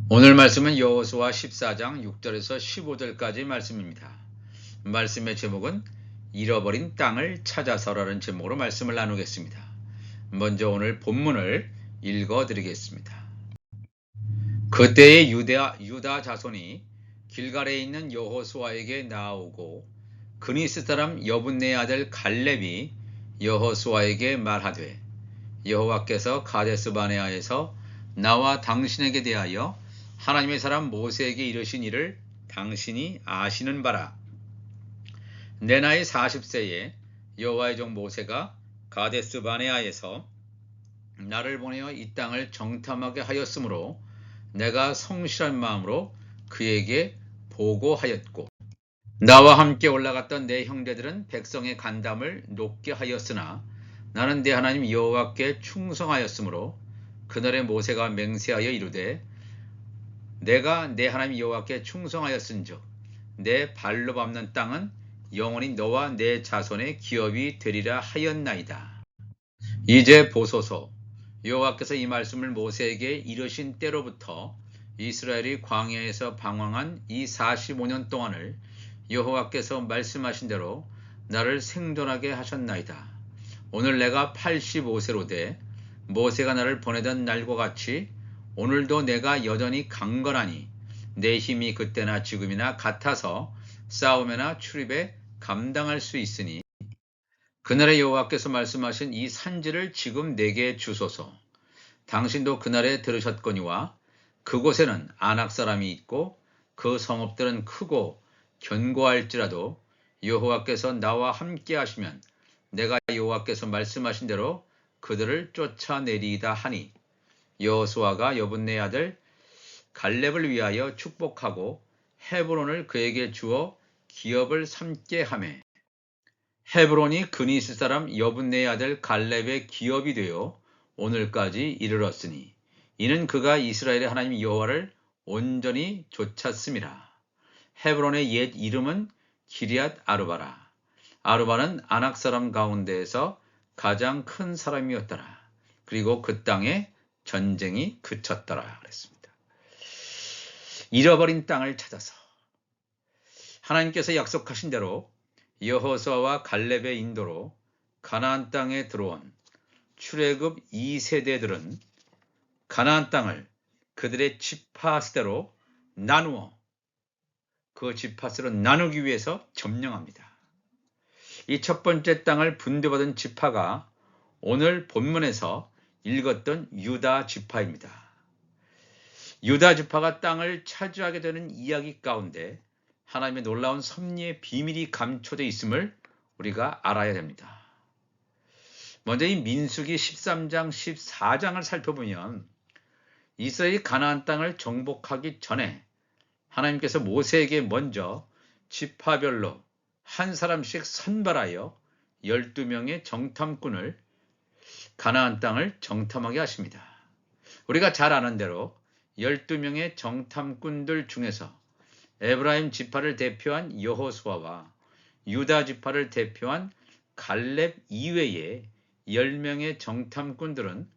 오늘 말씀은 여호수아 14장 6절에서 15절까지 말씀입니다. 말씀의 제목은 잃어버린 땅을 찾아서라는 제목으로 말씀을 나누겠습니다. 먼저 오늘 본문을 읽어 드리겠습니다. 그때의 유다 자손이 길갈에 있는 여호수아에게 나아오고 그니스 사람 여분네 아들 갈렙이 여호수아에게 말하되 여호와께서 가데스 바네아에서 나와 당신에게 대하여 하나님의 사람 모세에게 이르신 일을 당신이 아시는 바라. 내 나이 40세에 여호와의 종 모세가 가데스 바네아에서 나를 보내어 이 땅을 정탐하게 하였으므로 내가 성실한 마음으로 그에게 보고하였고 나와 함께 올라갔던 내 형제들은 백성의 간담을 높게 하였으나 나는 내 하나님 여호와께 충성하였으므로 그날에 모세가 맹세하여 이르되 내가 내 하나님 여호와께 충성하였은즉 내 발로 밟는 땅은 영원히 너와 내 자손의 기업이 되리라 하였나이다. 이제 보소서, 여호와께서 이 말씀을 모세에게 이르신 때로부터 이스라엘이 광야에서 방황한 이 45년 동안을 여호와께서 말씀하신 대로 나를 생존하게 하셨나이다. 오늘 내가 85세로 돼 모세가 나를 보내던 날과 같이 오늘도 내가 여전히 강건하니 내 힘이 그때나 지금이나 같아서 싸움이나 출입에 감당할 수 있으니 그날에 여호와께서 말씀하신 이 산지를 지금 내게 주소서. 당신도 그날에 들으셨거니와 그곳에는 아낙 사람이 있고 그 성읍들은 크고 견고할지라도 여호와께서 나와 함께 하시면 내가 여호와께서 말씀하신 대로 그들을 쫓아내리이다 하니 여호수아가 여분네 아들 갈렙을 위하여 축복하고 헤브론을 그에게 주어 기업을 삼게 하매 헤브론이 그니스 사람 여분네 아들 갈렙의 기업이 되어 오늘까지 이르렀으니 이는 그가 이스라엘의 하나님 여호와를 온전히 좇았음이라. 헤브론의 옛 이름은 기럇 아르바라. 아르바는 아낙 사람 가운데에서 가장 큰 사람이었더라. 그리고 그 땅에 전쟁이 그쳤더라 그랬습니다. 잃어버린 땅을 찾아서 하나님께서 약속하신 대로 여호수아와 갈렙의 인도로 가나안 땅에 들어온 출애굽 2세대들은 가나안 땅을 그들의 지파수대로 나누어 그 지파수로 나누기 위해서 점령합니다. 이 첫 번째 땅을 분배받은 지파가 오늘 본문에서 읽었던 유다 지파입니다. 유다 지파가 땅을 차지하게 되는 이야기 가운데 하나님의 놀라운 섭리의 비밀이 감춰져 있음을 우리가 알아야 됩니다. 먼저 이 민수기 13장, 14장을 살펴보면 이스라엘이 가나안 땅을 정복하기 전에 하나님께서 모세에게 먼저 지파별로 한 사람씩 선발하여 12명의 정탐꾼을 가나안 땅을 정탐하게 하십니다. 우리가 잘 아는 대로 12명의 정탐꾼들 중에서 에브라임 지파를 대표한 여호수아와 유다 지파를 대표한 갈렙 이외에 10명의 정탐꾼들은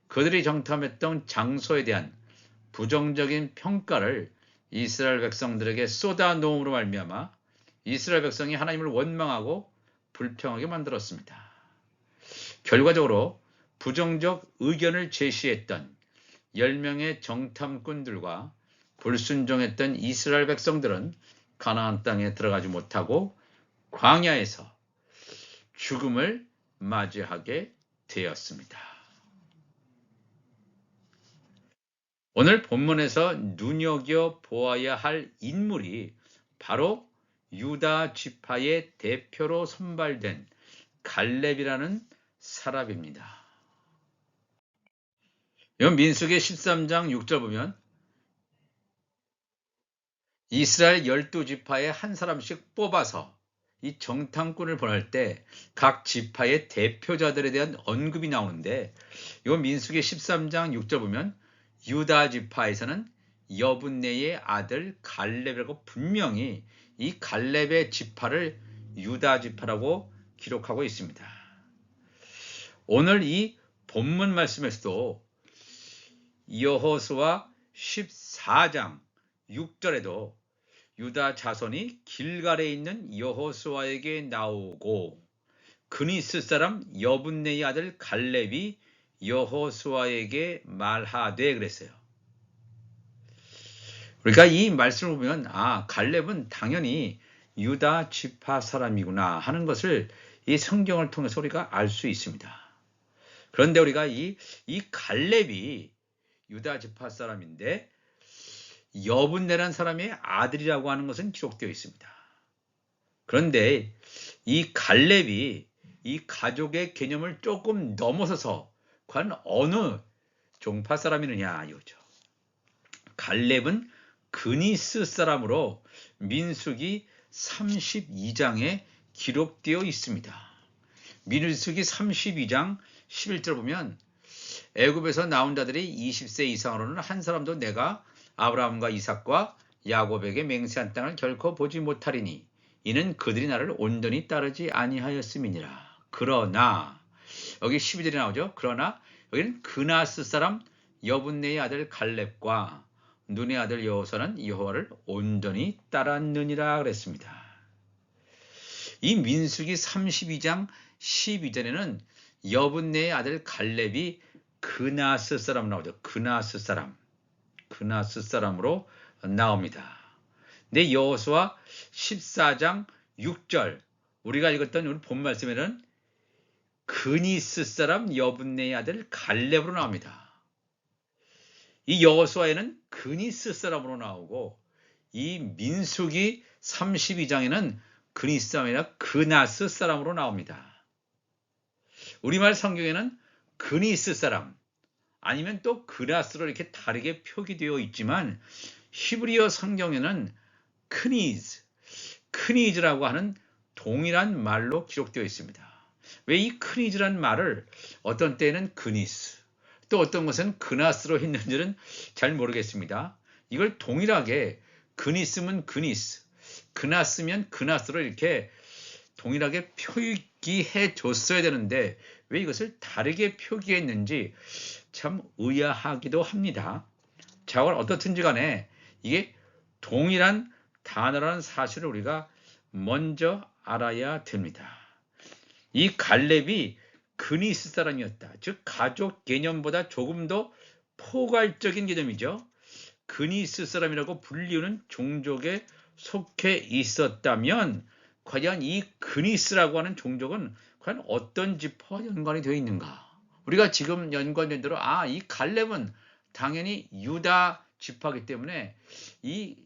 그들이 정탐했던 장소에 대한 부정적인 평가를 이스라엘 백성들에게 쏟아놓음으로 말미암아 이스라엘 백성이 하나님을 원망하고 불평하게 만들었습니다. 결과적으로 부정적 의견을 제시했던 10명의 정탐꾼들과 불순종했던 이스라엘 백성들은 가나안 땅에 들어가지 못하고 광야에서 죽음을 맞이하게 되었습니다. 오늘 본문에서 눈여겨보아야 할 인물이 바로 유다 지파의 대표로 선발된 갈렙이라는 사람입니다. 민수기 13장 6절 보면 이스라엘 12지파의 한 사람씩 뽑아서 이 정탐꾼을 보낼 때 각 지파의 대표자들에 대한 언급이 나오는데 이 민수기 13장 6절 보면 유다 지파에서는 여분네의 아들 갈렙이라고 분명히 이 갈렙의 지파를 유다 지파라고 기록하고 있습니다. 오늘 이 본문 말씀에서도 여호수아 14장 6절에도 유다 자손이 길갈에 있는 여호수아에게 나오고 그니스 사람 여분네의 아들 갈렙이 여호수아에게 말하되 그랬어요. 그러니까 이 말씀을 보면 갈렙은 당연히 유다 지파 사람이구나 하는 것을 이 성경을 통해서 우리가 알 수 있습니다. 그런데 우리가 이 갈렙이 유다 지파 사람인데 여분네라는 사람의 아들이라고 하는 것은 기록되어 있습니다. 그런데 이 갈렙이 이 가족의 개념을 조금 넘어서서 과연 어느 종파 사람이느냐 이거죠. 갈렙은 그니스 사람으로 민수기 32장에 기록되어 있습니다. 민수기 32장 11절 보면 애굽에서 나온 자들이 20세 이상으로는 한 사람도 내가 아브라함과 이삭과 야곱에게 맹세한 땅을 결코 보지 못하리니 이는 그들이 나를 온전히 따르지 아니하였음이니라. 그러나 여기 12절이 나오죠. 그러나 여기는 그나스 사람 여분네의 아들 갈렙과 눈의 아들 여호수아는 여호와를 온전히 따랐느니라 그랬습니다. 이 민수기 32장 12절에는 여분네의 아들 갈렙이 그나스 사람 나오죠. 그나스 사람으로 나옵니다. 근데 여호수아 14장 6절 우리가 읽었던 우리 본 말씀에는 그니스 사람 여분네의 아들 갈렙으로 나옵니다. 이 여호수아에는 그니스 사람으로 나오고 이 민수기 32장에는 그니스 사람이 아니라 그나스 사람으로 나옵니다. 우리말 성경에는 그니스 사람 아니면 또 그나스로 이렇게 다르게 표기되어 있지만 히브리어 성경에는 크니즈라고 하는 동일한 말로 기록되어 있습니다. 왜 이 크니즈란 말을 어떤 때는 그니스 또 어떤 것은 그나스로 했는지는 잘 모르겠습니다. 이걸 동일하게 그니스면 그니스, 그나스면 그나스로 이렇게 동일하게 표기해 줬어야 되는데 왜 이것을 다르게 표기했는지 참 의아하기도 합니다. 자, 어떻든지 간에 이게 동일한 단어라는 사실을 우리가 먼저 알아야 됩니다. 이 갈렙이 그니스 사람이었다. 즉 가족 개념보다 조금 더 포괄적인 개념이죠. 그니스 사람이라고 불리우는 종족에 속해 있었다면 과연 이 그니스라고 하는 종족은 과연 어떤 지파와 연관이 되어 있는가? 우리가 지금 연관된 대로 이 갈렙은 당연히 유다 지파이기 때문에 이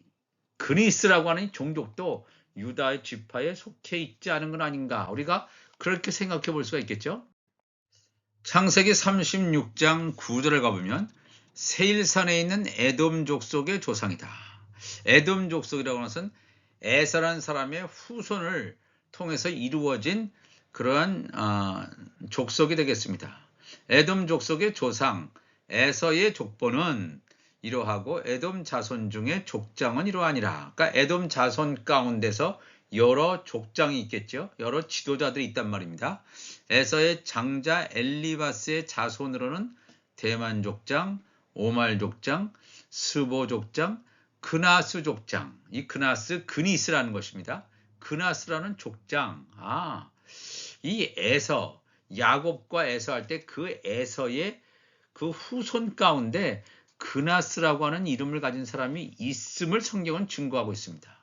그니스라고 하는 종족도 유다의 지파에 속해 있지 않은 건 아닌가? 우리가 그렇게 생각해 볼 수가 있겠죠? 창세기 36장 9절을 가보면 세일산에 있는 에돔 족속의 조상이다. 에돔 족속이라고 하는 것은 에서라는 사람의 후손을 통해서 이루어진 그러한 족속이 되겠습니다. 에돔 족속의 조상 에서의 족보는 이러하고 에돔 자손 중에 족장은 이러하니라. 그러니까 에돔 자손 가운데서 여러 족장이 있겠죠. 여러 지도자들이 있단 말입니다. 에서의 장자 엘리바스의 자손으로는 대만 족장, 오말 족장, 스보 족장, 그나스 족장. 이 그나스, 그니스라는 것입니다. 그나스라는 족장. 이 에서, 야곱과 에서 할 때 그 에서의 그 후손 가운데 그나스라고 하는 이름을 가진 사람이 있음을 성경은 증거하고 있습니다.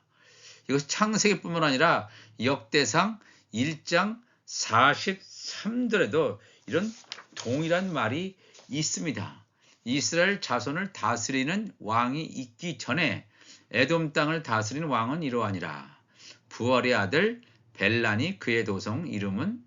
이것이 창세기뿐만 아니라 역대상 1장 43절에도 이런 동일한 말이 있습니다. 이스라엘 자손을 다스리는 왕이 있기 전에 에돔 땅을 다스리는 왕은 이러하니라. 부월의 아들 벨란이 그의 도성 이름은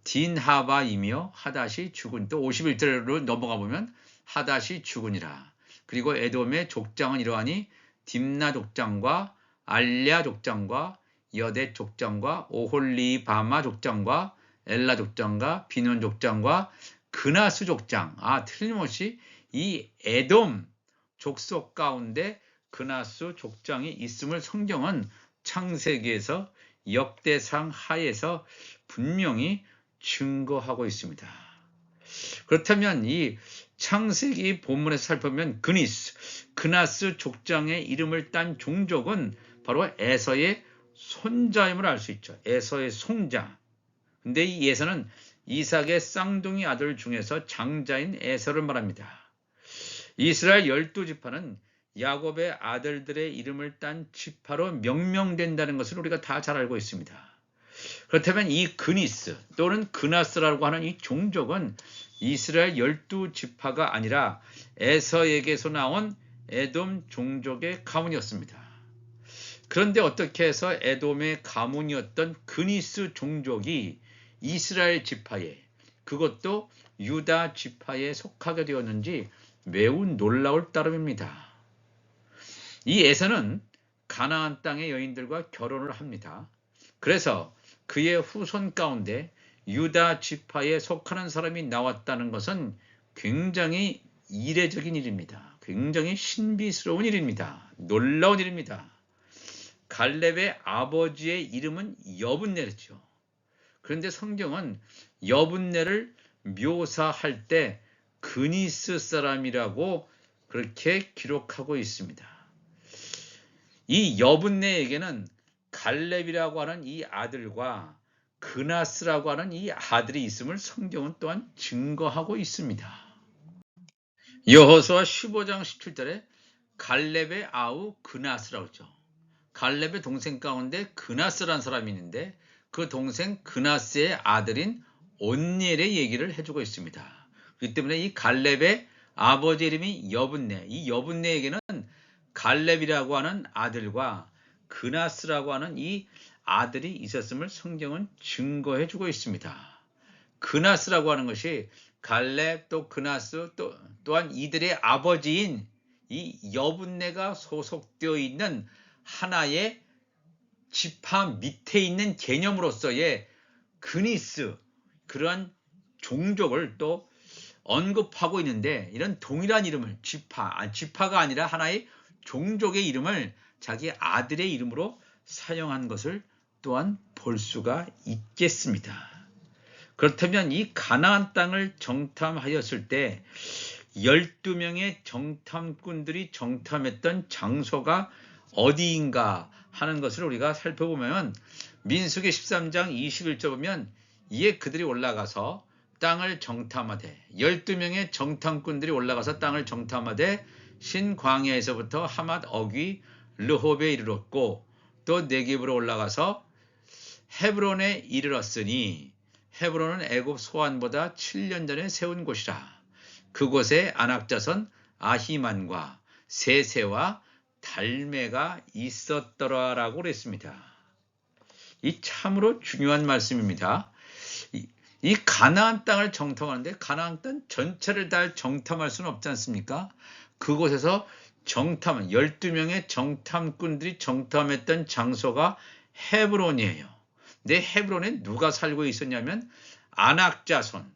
딘하바이며 하닷이 죽은. 또 51절로 넘어가 보면 하닷이 죽으니라. 그리고 에돔의 족장은 이러하니 딥나 족장과 알랴 족장과 여댓 족장과 오홀리바마 족장과 엘라 족장과 비논 족장과 그나스 족장. 틀림없이 이 에돔 족속 가운데 그나스 족장이 있음을 성경은 창세기에서 역대상 하에서 분명히 증거하고 있습니다. 그렇다면 이 창세기 본문에서 살펴보면 그나스 족장의 이름을 딴 종족은 바로 에서의 손자임을 알 수 있죠. 에서의 손자. 근데 이 에서는 이삭의 쌍둥이 아들 중에서 장자인 에서를 말합니다. 이스라엘 12지파는 야곱의 아들들의 이름을 딴 지파로 명명된다는 것을 우리가 다 잘 알고 있습니다. 그렇다면 이 그니스 또는 그나스라고 하는 이 종족은 이스라엘 12지파가 아니라 에서에게서 나온 에돔 종족의 가문이었습니다. 그런데 어떻게 해서 에돔의 가문이었던 그니스 종족이 이스라엘 지파에, 그것도 유다 지파에 속하게 되었는지 매우 놀라울 따름입니다. 이 에서는 가나안 땅의 여인들과 결혼을 합니다. 그래서 그의 후손 가운데 유다 지파에 속하는 사람이 나왔다는 것은 굉장히 이례적인 일입니다. 굉장히 신비스러운 일입니다. 놀라운 일입니다. 갈렙의 아버지의 이름은 여분네죠. 그런데 성경은 여분네를 묘사할 때 그니스 사람이라고 그렇게 기록하고 있습니다. 이 여분네에게는 갈렙이라고 하는 이 아들과 그나스라고 하는 이 아들이 있음을 성경은 또한 증거하고 있습니다. 여호수아 15장 17절에 갈렙의 아우 그나스라고 했죠. 갈렙의 동생 가운데 그나스라는 사람이 있는데 그 동생 그나스의 아들인 온니엘의 얘기를 해주고 있습니다. 그렇기 때문에 이 갈렙의 아버지 이름이 여분네, 이 여분네에게는 갈렙이라고 하는 아들과 그나스라고 하는 이 아들이 있었음을 성경은 증거해주고 있습니다. 그나스라고 하는 것이 갈렙 또 그나스 또한 이들의 아버지인 이 여분네가 소속되어 있는 하나의 지파 밑에 있는 개념으로서의 그니스, 그러한 종족을 또 언급하고 있는데, 이런 동일한 이름을 지파가 아니라 하나의 종족의 이름을 자기 아들의 이름으로 사용한 것을 또한 볼 수가 있겠습니다. 그렇다면 이 가나안 땅을 정탐하였을 때 12명의 정탐꾼들이 정탐했던 장소가 어디인가 하는 것을 우리가 살펴보면 민수기 13장 21절 보면 이에 그들이 올라가서 땅을 정탐하되 12명의 정탐꾼들이 올라가서 땅을 정탐하되 신광야에서부터 하맛 어귀 르홉에 이르렀고 또 네겝으로 올라가서 헤브론에 이르렀으니 헤브론은 애굽 소안보다 7년 전에 세운 곳이라. 그곳에 안악자손 아히만과 세세와 달메가 있었더라라고 그랬습니다. 이 참으로 중요한 말씀입니다. 이 가나안 땅을 정탐하는데 가나안 땅 전체를 다 정탐할 수는 없지 않습니까? 그곳에서 12명의 정탐꾼들이 정탐했던 장소가 헤브론이에요. 근데 헤브론에 누가 살고 있었냐면 안악자손,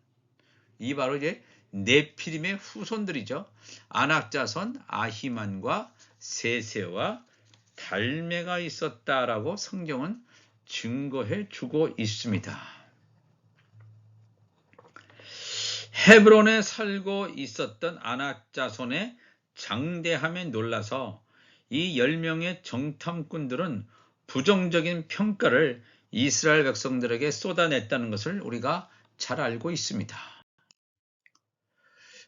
이 바로 이제 네피림의 후손들이죠. 안악자손 아히만과 세세와 달메가 있었다라고 성경은 증거해 주고 있습니다. 헤브론에 살고 있었던 안악자손의 장대함에 놀라서 이 10명의 정탐꾼들은 부정적인 평가를 이스라엘 백성들에게 쏟아냈다는 것을 우리가 잘 알고 있습니다.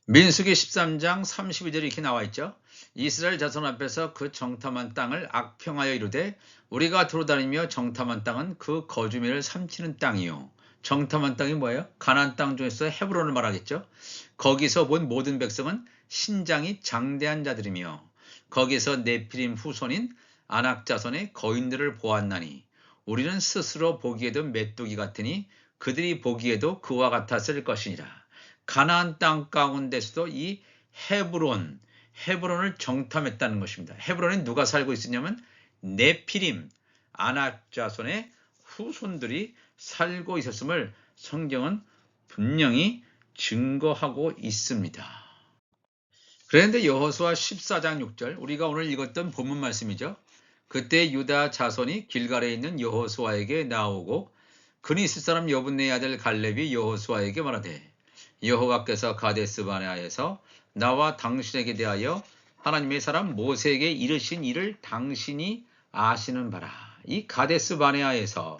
민수기 13장 32절에 이렇게 나와 있죠. 이스라엘 자손 앞에서 그 정탐한 땅을 악평하여 이르되 우리가 돌아다니며 정탐한 땅은 그 거주민을 삼키는 땅이요. 정탐한 땅이 뭐예요? 가나안 땅 중에서 헤브론을 말하겠죠. 거기서 본 모든 백성은 신장이 장대한 자들이며 거기서 네피림 후손인 안악자손의 거인들을 보았나니 우리는 스스로 보기에도 메뚜기 같으니 그들이 보기에도 그와 같았을 것이니라. 가나안 땅 가운데서도 이 헤브론을 정탐했다는 것입니다. 헤브론에 누가 살고 있었냐면 네피림, 안악자손의 후손들이 살고 있었음을 성경은 분명히 증거하고 있습니다. 그런데 여호수아 14장 6절, 우리가 오늘 읽었던 본문 말씀이죠. 그때 유다 자손이 길갈에 있는 여호수아에게 나오고 그니스 사람 여분네의 아들 갈렙이 여호수아에게 말하되 여호와께서 가데스 바네아에서 나와 당신에게 대하여 하나님의 사람 모세에게 이르신 일을 당신이 아시는 바라. 이 가데스 바네아에서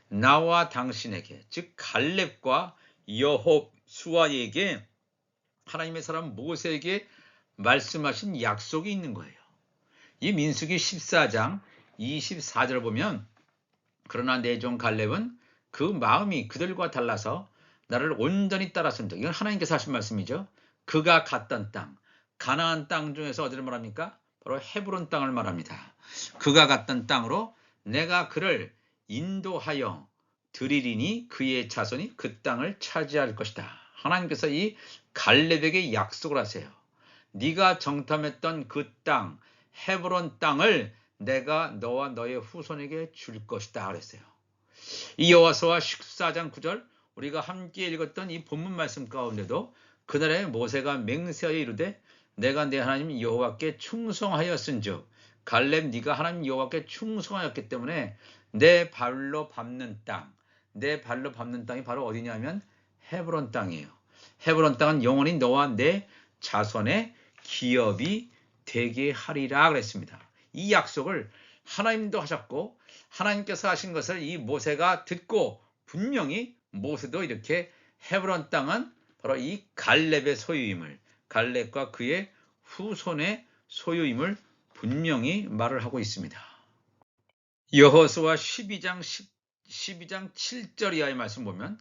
나와 당신에게, 즉 갈렙과 여호수아에게 하나님의 사람 모세에게 말씀하신 약속이 있는 거예요. 이 민수기 14장 24절을 보면 그러나 내 종 갈렙은 그 마음이 그들과 달라서 나를 온전히 따랐습니다. 이건 하나님께서 하신 말씀이죠. 그가 갔던 땅, 가나안 땅 중에서 어디를 말합니까? 바로 헤브론 땅을 말합니다. 그가 갔던 땅으로 내가 그를 인도하여 드리리니 그의 자손이 그 땅을 차지할 것이다. 하나님께서 이 갈렙에게 약속을 하세요. 네가 정탐했던 그 땅, 헤브론 땅을 내가 너와 너의 후손에게 줄 것이다 그랬어요. 이 여호수아 14장 9절 우리가 함께 읽었던 이 본문 말씀 가운데도 그날에 모세가 맹세하여 이르되 내가 내 하나님 여호와께 충성하였은즉 갈렙 네가 하나님 여호와께 충성하였기 때문에 내 발로 밟는 땅이 바로 어디냐면 헤브론 땅이에요. 헤브론 땅은 영원히 너와 내 자손의 기업이 되게 하리라 그랬습니다. 이 약속을 하나님도 하셨고 하나님께서 하신 것을 이 모세가 듣고 분명히 모세도 이렇게 헤브론 땅은 바로 이 갈렙의 소유임을, 갈렙과 그의 후손의 소유임을 분명히 말을 하고 있습니다. 여호수아 12장 7절 이하의 말씀 보면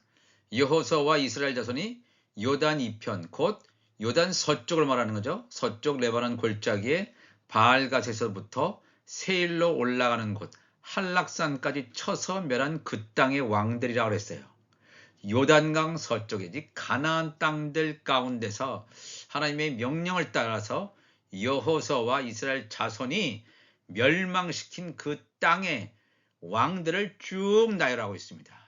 여호수아와 이스라엘 자손이 요단 이편 곧 요단 서쪽을 말하는 거죠. 서쪽 레바논 골짜기에 바알갓에서부터 세일로 올라가는 곳 한락산까지 쳐서 멸한 그 땅의 왕들이라고 그랬어요. 요단강 서쪽에 가나안 땅들 가운데서 하나님의 명령을 따라서 여호수아와 이스라엘 자손이 멸망시킨 그 땅의 왕들을 쭉 나열하고 있습니다.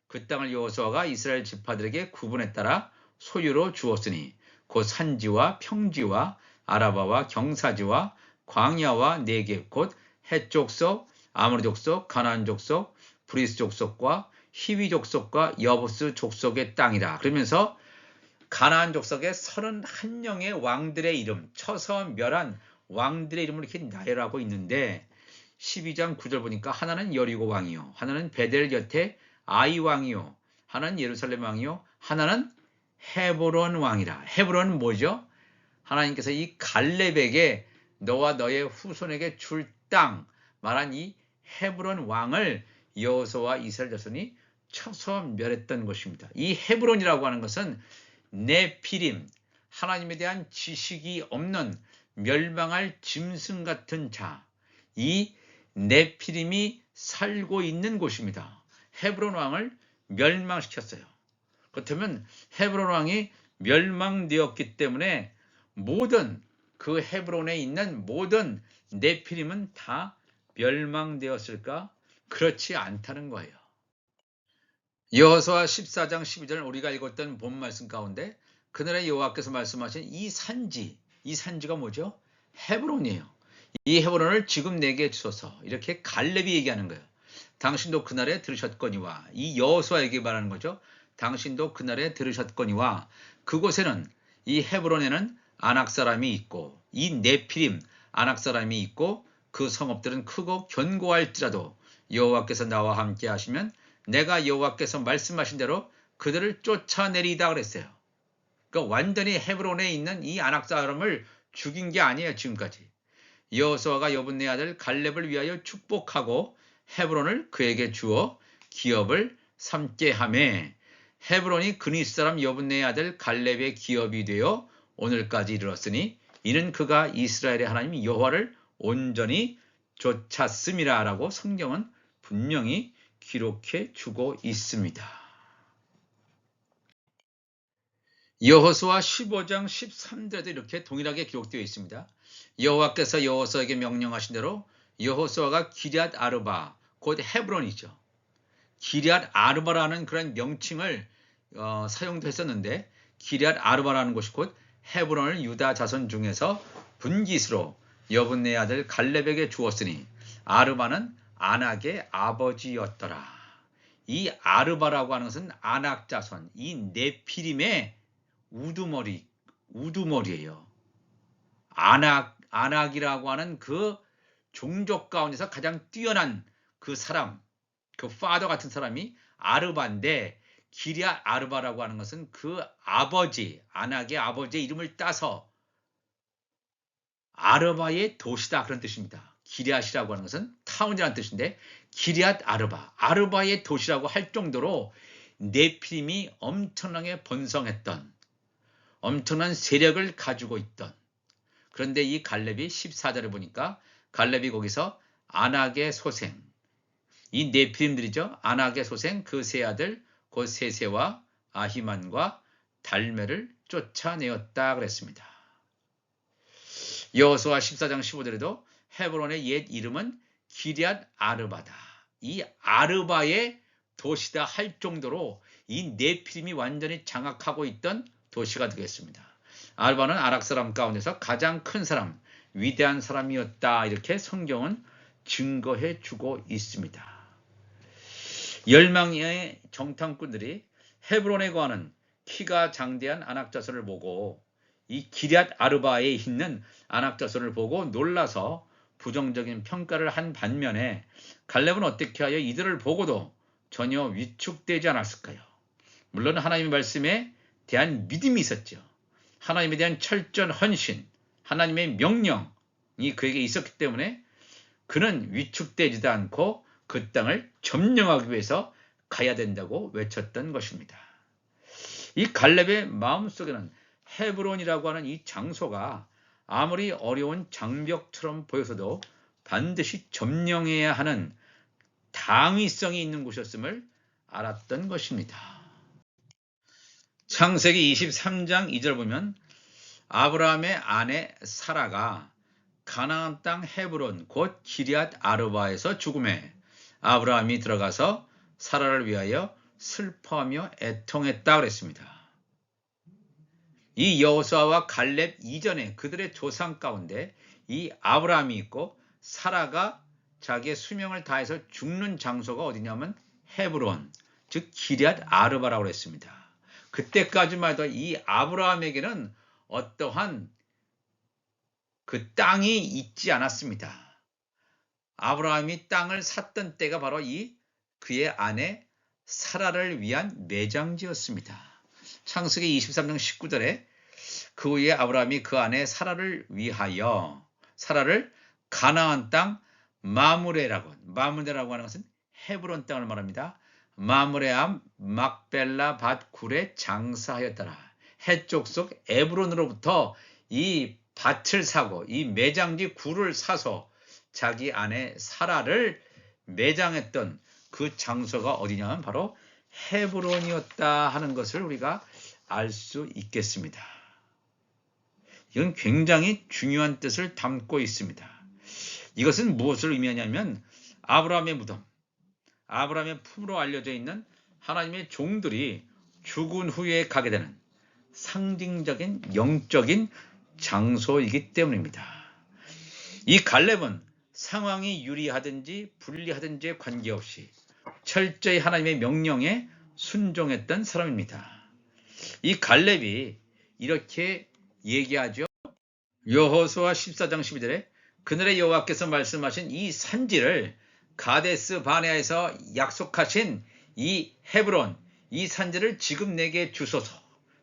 그 땅을 여호수아가 이스라엘 지파들에게 구분에 따라 소유로 주었으니 곧 산지와 평지와 아라바와 경사지와 광야와 네겝 곧 헷 족속, 아모리 족속, 가나안 족속, 브리스 족속과 히위 족속과 여부스 족속의 땅이라. 그러면서 가나안 족속의 31명의 왕들의 이름, 쳐서 멸한 왕들의 이름을 이렇게 나열하고 있는데 12장 9절 보니까 하나는 여리고 왕이요, 하나는 베델 곁에 아이 왕이요, 하나는 예루살렘 왕이요, 하나는 헤브론 왕이라. 헤브론은 뭐죠? 하나님께서 이 갈렙에게 너와 너의 후손에게 줄 땅 말한 이 헤브론 왕을 여호수아와 이스라엘 자손이 쳐서 멸했던 것입니다. 이 헤브론이라고 하는 것은 네피림, 하나님에 대한 지식이 없는 멸망할 짐승 같은 자, 이 네피림이 살고 있는 곳입니다. 헤브론 왕을 멸망시켰어요. 그렇다면 헤브론 왕이 멸망되었기 때문에 모든 그 헤브론에 있는 모든 네피림은 다 멸망되었을까? 그렇지 않다는 거예요. 여호수아 14장 12절 우리가 읽었던 본 말씀 가운데 그날에 여호와께서 말씀하신 이 산지가 뭐죠? 헤브론이에요. 이 헤브론을 지금 내게 주소서. 이렇게 갈렙이 얘기하는 거예요. 당신도 그날에 들으셨거니와, 이 여호수아에게 말하는 거죠. 당신도 그날에 들으셨거니와 그곳에는, 이 헤브론에는 아낙 사람이 있고 이 네피림 아낙 사람이 있고 그 성읍들은 크고 견고할지라도 여호와께서 나와 함께 하시면 내가 여호와께서 말씀하신 대로 그들을 쫓아내리다 그랬어요. 그러니까 완전히 헤브론에 있는 이 아낙 사람을 죽인 게 아니에요. 지금까지 여호수아가 여분네 아들 갈렙을 위하여 축복하고 헤브론을 그에게 주어 기업을 삼게 하매 헤브론이 그니스 사람 여분네 아들 갈렙의 기업이 되어 오늘까지 이르렀으니 이는 그가 이스라엘의 하나님 여호와를 온전히 쫓았음이라 라고 성경은 분명히 기록해 주고 있습니다. 여호수아 15장 13절에도 이렇게 동일하게 기록되어 있습니다. 여호와께서 여호수아에게 명령하신 대로 여호수아가 기럇 아르바 곧 헤브론이죠. 기럇 아르바라는 그런 명칭을 사용도 했었는데 기럇 아르바라는 곳이 곧 헤브론을 유다 자손 중에서 분깃으로 여분네 아들 갈렙에게 주었으니 아르바는 아낙의 아버지였더라. 이 아르바라고 하는 것은 아낙 자손, 이 네피림의 우두머리예요. 안악이라고 하는 그 종족 가운데서 가장 뛰어난 그 사람, 그 파더 같은 사람이 아르바인데, 기럇 아르바라고 하는 것은 그 아버지, 안악의 아버지의 이름을 따서 아르바의 도시다, 그런 뜻입니다. 기럇이라고 하는 것은 타운이라는 뜻인데, 기럇 아르바, 아르바의 도시라고 할 정도로 네피림이 엄청나게 번성했던, 엄청난 세력을 가지고 있던. 그런데 이 갈렙이 14절에 보니까 갈렙이 거기서 안악의 소생, 이 네피림들이죠. 안악의 소생 그 세 아들 곧 세세와 아히만과 달메를 쫓아내었다 그랬습니다. 여호수아 14장 15절에도 헤브론의 옛 이름은 기럇 아르바다. 이 아르바의 도시다 할 정도로 이 네피림이 완전히 장악하고 있던 도시가 되겠습니다. 아르바는 아락 사람 가운데서 가장 큰 사람, 위대한 사람이었다, 이렇게 성경은 증거해 주고 있습니다. 10명의 정탐꾼들이 헤브론에 거하는 키가 장대한 아낙 자손을 보고, 이 기럇 아르바에 있는 아낙 자손을 보고 놀라서 부정적인 평가를 한 반면에 갈렙은 어떻게 하여 이들을 보고도 전혀 위축되지 않았을까요? 물론 하나님의 말씀에 대한 믿음이 있었죠. 하나님에 대한 철저한 헌신, 하나님의 명령이 그에게 있었기 때문에 그는 위축되지도 않고 그 땅을 점령하기 위해서 가야 된다고 외쳤던 것입니다. 이 갈렙의 마음속에는 헤브론이라고 하는 이 장소가 아무리 어려운 장벽처럼 보여서도 반드시 점령해야 하는 당위성이 있는 곳이었음을 알았던 것입니다. 창세기 23장 2절 보면 아브라함의 아내 사라가 가나안 땅 헤브론 곧 기럇 아르바에서 죽음에 아브라함이 들어가서 사라를 위하여 슬퍼하며 애통했다 그랬습니다. 이 여호수아와 갈렙 이전에 그들의 조상 가운데 이 아브라함이 있고 사라가 자기의 수명을 다해서 죽는 장소가 어디냐면 헤브론, 즉 기럇 아르바라고 그랬습니다. 그때까지만 해도 이 아브라함에게는 어떠한 그 땅이 있지 않았습니다. 아브라함이 땅을 샀던 때가 바로 이 그의 아내 사라를 위한 매장지였습니다. 창세기 23장 19절에 그 후에 아브라함이 그 아내 사라를 위하여 사라를 가나안 땅 마므레라고 하는 것은 헤브론 땅을 말합니다. 마므레암 막벨라 밭 굴에 장사하였더라. 해쪽 속 에브론으로부터 이 밭을 사고 이 매장지 굴을 사서 자기 아내 사라를 매장했던 그 장소가 어디냐면 바로 헤브론이었다 하는 것을 우리가 알 수 있겠습니다. 이건 굉장히 중요한 뜻을 담고 있습니다. 이것은 무엇을 의미하냐면 아브라함의 무덤, 아브라함의 품으로 알려져 있는 하나님의 종들이 죽은 후에 가게 되는 상징적인 영적인 장소이기 때문입니다. 이 갈렙은 상황이 유리하든지 불리하든지 관계없이 철저히 하나님의 명령에 순종했던 사람입니다. 이 갈렙이 이렇게 얘기하죠. 여호수아 14장 12절에 그날의 여호와께서 말씀하신 이 산지를 가데스 바네아에서 약속하신 이 헤브론, 이 산지를 지금 내게 주소서.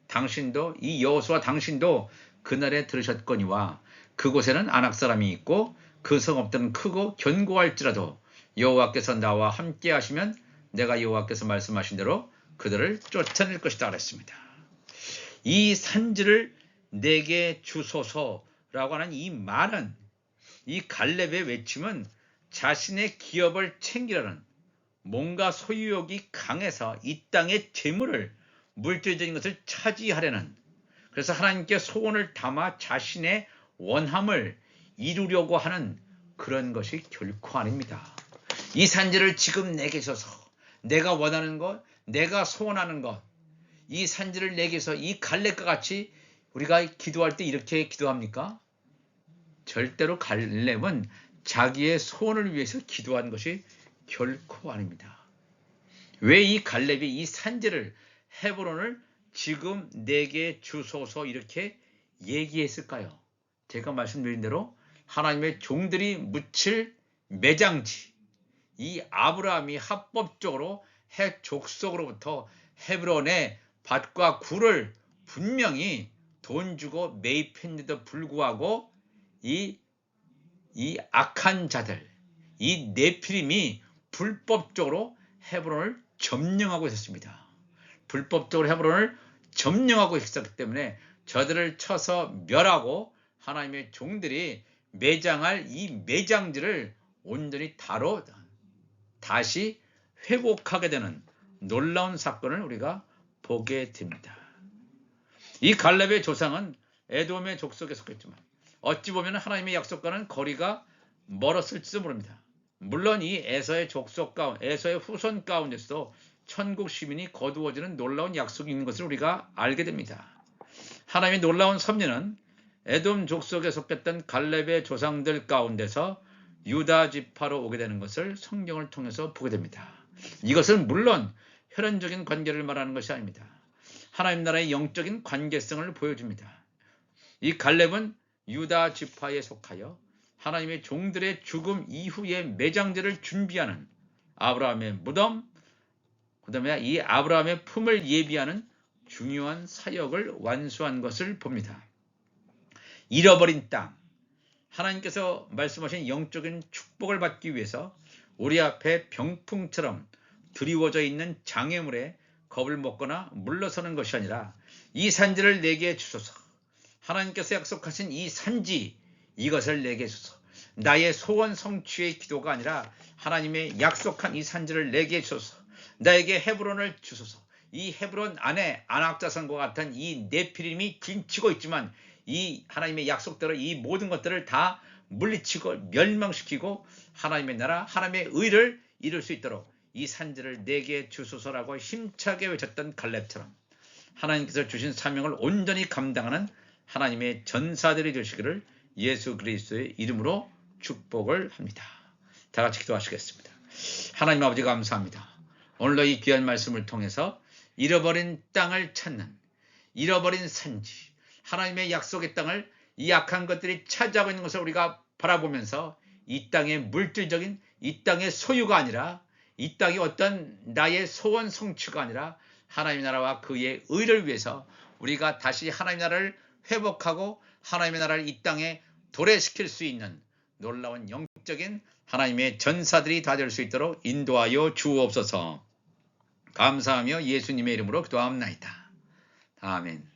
당신도 이 여호수아 당신도 그날에 들으셨거니와 그곳에는 아낙 사람이 있고 그 성읍들은 크고 견고할지라도 여호와께서 나와 함께 하시면 내가 여호와께서 말씀하신 대로 그들을 쫓아낼 것이다 그랬습니다. 이 산지를 내게 주소서라고 하는 이 말은, 이 갈렙의 외침은 자신의 기업을 챙기려는, 뭔가 소유욕이 강해서 이 땅의 재물을, 물질적인 것을 차지하려는, 그래서 하나님께 소원을 담아 자신의 원함을 이루려고 하는 그런 것이 결코 아닙니다. 이 산지를 지금 내게 주소서. 내가 원하는 것, 내가 소원하는 것, 이 산지를 내게 주소서. 이 갈렙과 같이 우리가 기도할 때 이렇게 기도합니까? 절대로 갈렙은 자기의 소원을 위해서 기도한 것이 결코 아닙니다. 왜 이 갈렙이 이 산지를, 헤브론을 지금 내게 주소서 이렇게 얘기했을까요? 제가 말씀드린 대로 하나님의 종들이 묻힐 매장지, 이 아브라함이 합법적으로 헷 족속으로부터 헤브론의 밭과 굴을 분명히 돈 주고 매입했는데도 불구하고 이 악한 자들, 이 네피림이 불법적으로 헤브론을 점령하고 있었습니다. 불법적으로 헤브론을 점령하고 있었기 때문에 저들을 쳐서 멸하고 하나님의 종들이 매장할 이 매장지를 온전히 다시 회복하게 되는 놀라운 사건을 우리가 보게 됩니다. 이 갈렙의 조상은 에돔의 족속에 속했지만 어찌 보면 하나님의 약속과는 거리가 멀었을지도 모릅니다. 물론 이 에서의 에서의 후손 가운데서도 천국 시민이 거두어지는 놀라운 약속이 있는 것을 우리가 알게 됩니다. 하나님의 놀라운 섭리는 에돔 족속에 속했던 갈렙의 조상들 가운데서 유다 지파로 오게 되는 것을 성경을 통해서 보게 됩니다. 이것은 물론 혈연적인 관계를 말하는 것이 아닙니다. 하나님 나라의 영적인 관계성을 보여줍니다. 이 갈렙은 유다 지파에 속하여 하나님의 종들의 죽음 이후의 매장제를 준비하는 아브라함의 무덤, 그 다음에 이 아브라함의 품을 예비하는 중요한 사역을 완수한 것을 봅니다. 잃어버린 땅, 하나님께서 말씀하신 영적인 축복을 받기 위해서 우리 앞에 병풍처럼 드리워져 있는 장애물에 겁을 먹거나 물러서는 것이 아니라 이 산지를 내게 주소서. 하나님께서 약속하신 이 산지, 이것을 내게 주소서. 나의 소원 성취의 기도가 아니라 하나님의 약속한 이 산지를 내게 주소서. 나에게 헤브론을 주소서. 이 헤브론 안에 안악자산과 같은 이 네피림이 진치고 있지만 이 하나님의 약속대로 이 모든 것들을 다 물리치고 멸망시키고 하나님의 나라, 하나님의 의를 이룰 수 있도록 이 산지를 내게 주소서라고 힘차게 외쳤던 갈렙처럼 하나님께서 주신 사명을 온전히 감당하는 하나님의 전사들이 되시기를 예수 그리스도의 이름으로 축복을 합니다. 다 같이 기도하시겠습니다. 하나님 아버지 감사합니다. 오늘도 이 귀한 말씀을 통해서 잃어버린 땅을 찾는, 잃어버린 산지, 하나님의 약속의 땅을 이 악한 것들이 차지하고 있는 것을 우리가 바라보면서 이 땅의 물질적인 이 땅의 소유가 아니라 이 땅이 어떤 나의 소원 성취가 아니라 하나님의 나라와 그의 의를 위해서 우리가 다시 하나님의 나라를 회복하고 하나님의 나라를 이 땅에 도래시킬 수 있는 놀라운 영적인 하나님의 전사들이 다 될 수 있도록 인도하여 주옵소서. 감사하며 예수님의 이름으로 기도합나이다. 아멘.